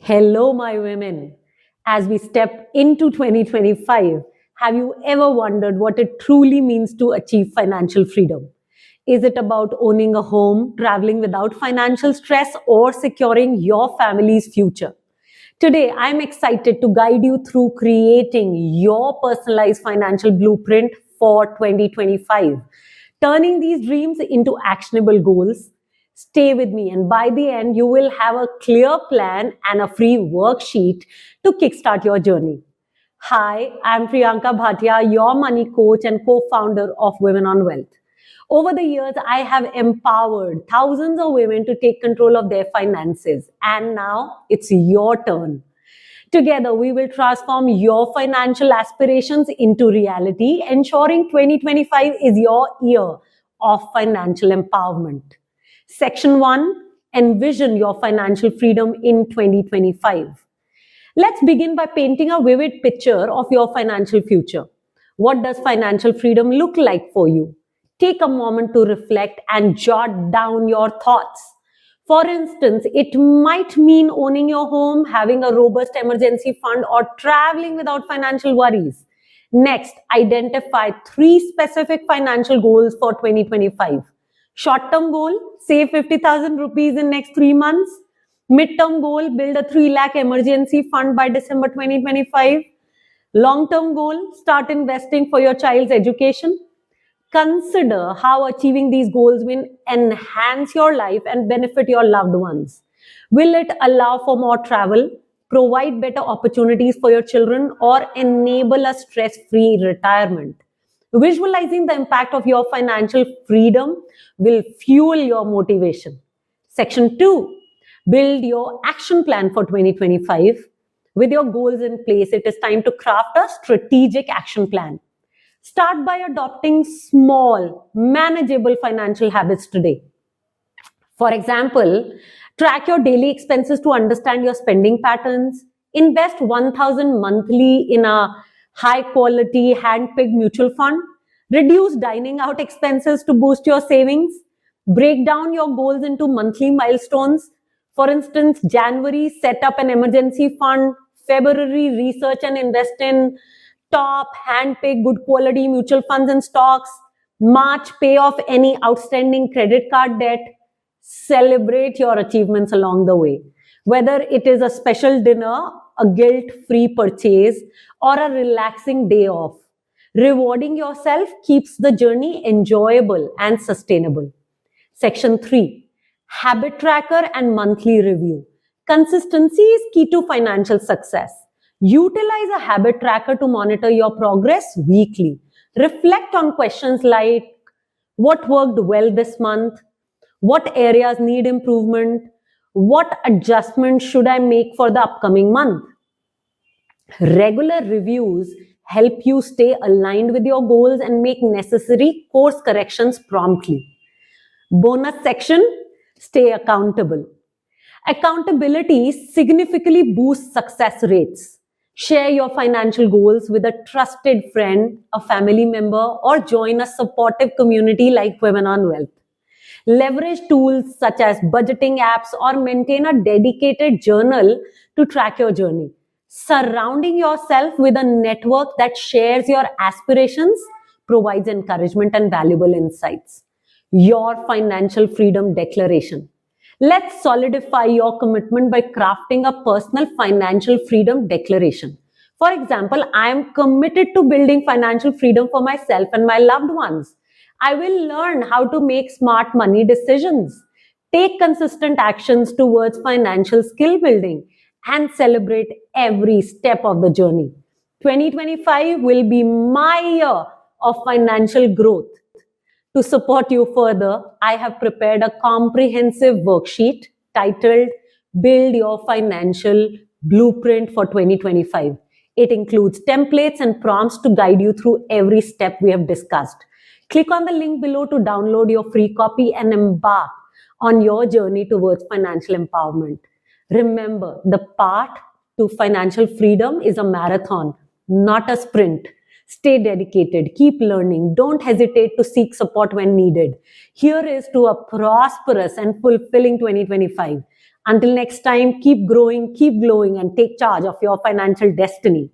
Hello, my women. As we step into 2025, have you ever wondered what it truly means to achieve financial freedom? Is it about owning a home, traveling without financial stress, or securing your family's future? Today, I'm excited to guide you through creating your personalized financial blueprint for 2025, turning these dreams into actionable goals. Stay with me, and by the end, you will have a clear plan and a free worksheet to kickstart your journey. Hi, I'm Priyanka Bhatia, your money coach and co founder of Women on Wealth. Over the years, I have empowered thousands of women to take control of their finances, and now it's your turn. Together, we will transform your financial aspirations into reality, ensuring 2025 is your year of financial empowerment. Section 1, envision your financial freedom in 2025. Let's begin by painting a vivid picture of your financial future. What does financial freedom look like for you? Take a moment to reflect and jot down your thoughts. For instance, it might mean owning your home, having a robust emergency fund, or traveling without financial worries. Next, identify three specific financial goals for 2025. Short-term goal, save 50,000 rupees in next 3 months. Mid-term goal, build a 3 lakh emergency fund by December 2025. Long-term goal, start investing for your child's education. Consider how achieving these goals will enhance your life and benefit your loved ones. Will it allow for more travel, provide better opportunities for your children, or enable a stress-free retirement? Visualizing the impact of your financial freedom will fuel your motivation. Section 2, build your action plan for 2025. With your goals in place, it is time to craft a strategic action plan. Start by adopting small, manageable financial habits today. For example, track your daily expenses to understand your spending patterns. Invest 1,000 monthly in a high quality hand-picked mutual fund. Reduce dining out expenses to boost your savings. Break down your goals into monthly milestones. For instance, January, set up an emergency fund. February, research and invest in top hand-picked good quality mutual funds and stocks. March, pay off any outstanding credit card debt. Celebrate your achievements along the way. Whether it is a special dinner, a guilt-free purchase, or a relaxing day off, rewarding yourself keeps the journey enjoyable and sustainable. Section 3, habit tracker and monthly review. Consistency is key to financial success. Utilize a habit tracker to monitor your progress weekly. Reflect on questions like what worked well this month, what areas need improvement, what adjustments should I make for the upcoming month. Regular reviews help you stay aligned with your goals and make necessary course corrections promptly. Bonus section, stay accountable. Accountability significantly boosts success rates. Share your financial goals with a trusted friend, a family member, or join a supportive community like Women on Wealth. Leverage tools such as budgeting apps or maintain a dedicated journal to track your journey. Surrounding yourself with a network that shares your aspirations provides encouragement and valuable insights. Your financial freedom declaration. Let's solidify your commitment by crafting a personal financial freedom declaration. For example, I am committed to building financial freedom for myself and my loved ones. I will learn how to make smart money decisions, take consistent actions towards financial skill building, and celebrate every step of the journey. 2025 will be my year of financial growth. To support you further, I have prepared a comprehensive worksheet titled Build Your Financial Blueprint for 2025. It includes templates and prompts to guide you through every step we have discussed. Click on the link below to download your free copy and embark on your journey towards financial empowerment. Remember, the path to financial freedom is a marathon, not a sprint. Stay dedicated, keep learning, don't hesitate to seek support when needed. Here is to a prosperous and fulfilling 2025. Until next time, keep growing, keep glowing, and take charge of your financial destiny.